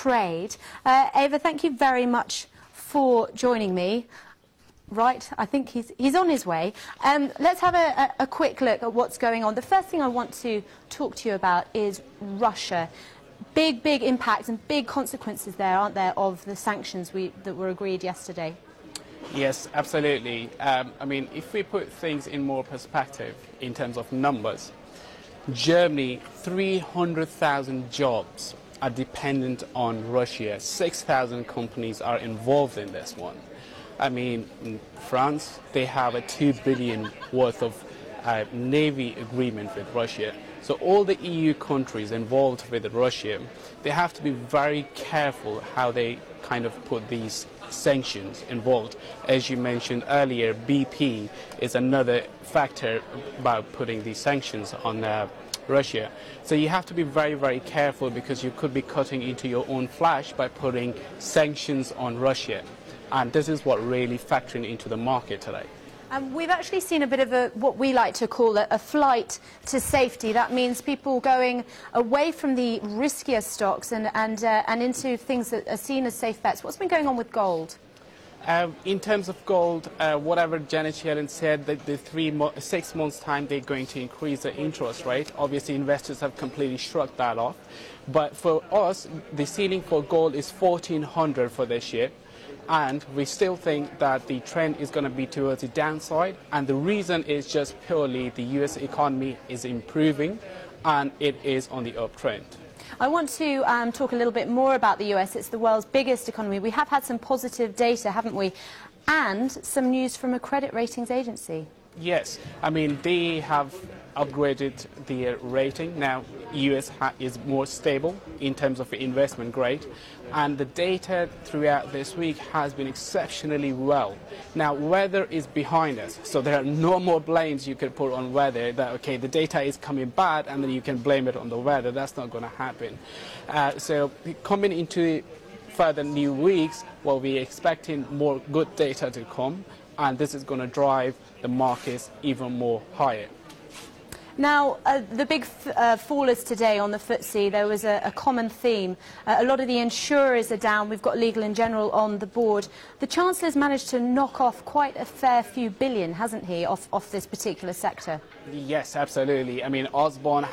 AvaTrade. Ava, thank you very much for joining me. Right, I think he's on his way. Let's have a quick look at what's going on. The first thing I want to talk to you about is Russia. Big impacts and big consequences there, aren't there, of the sanctions that were agreed yesterday? Yes, absolutely. I mean, if we put things in more perspective in terms of numbers, Germany, 300,000 jobs are dependent on Russia. 6,000 companies are involved in this one. I mean, in France, they have a 2 billion worth of Navy agreement with Russia. So all the EU countries involved with Russia, they have to be very careful how they kind of put these sanctions involved. As you mentioned earlier, BP is another factor about putting these sanctions on Russia. So you have to be very careful, because you could be cutting into your own flesh by putting sanctions on Russia. And this is what really factoring into the market today. We've actually seen a bit of what we like to call a flight to safety. That means people going away from the riskier stocks and into things that are seen as safe bets. What's been going on with gold? In terms of gold, whatever Janet Yellen said, that the 6 months' time they're going to increase the interest rate. Obviously, investors have completely shrugged that off. But for us, the ceiling for gold is 1,400 for this year. And we still think that the trend is going to be towards the downside. And the reason is just purely the US economy is improving and it is on the uptrend. I want to talk a little bit more about the US. It's the world's biggest economy. We have had some positive data, haven't we? And some news from a credit ratings agency. Yes, I mean, they have upgraded the rating. Now, US is more stable in terms of investment grade, and the data throughout this week has been exceptionally well. Now, weather is behind us, so there are no more blames you can put on weather, that, okay, the data is coming bad, and then you can blame it on the weather. That's not going to happen. So coming into further new weeks, well, we're expecting more good data to come, and this is going to drive the markets even more higher. Now, the big fallers today on the FTSE, there was a common theme. A lot of the insurers are down. We've got Legal & General on the board. The Chancellor's managed to knock off quite a fair few billion, hasn't he, off this particular sector? Yes, absolutely. I mean, Osborne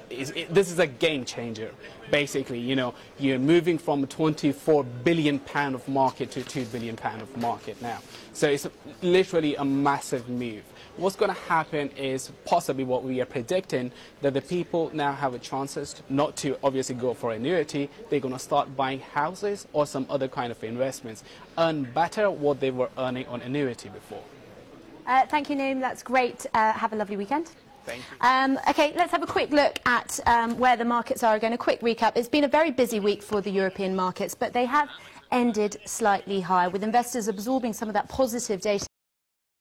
this is a game changer. Basically, you know, you're moving from a £24 billion of market to £2 billion of market now. So it's literally a massive move. What's going to happen is possibly what we are predicting, that the people now have a chance not to obviously go for annuity. They're going to start buying houses or some other kind of investments, earn better what they were earning on annuity before. Thank you, Noam. That's great. Have a lovely weekend. Thank you. OK, let's have a quick look at where the markets are. Again, a quick recap. It's been a very busy week for the European markets, but they have ended slightly higher, with investors absorbing some of that positive data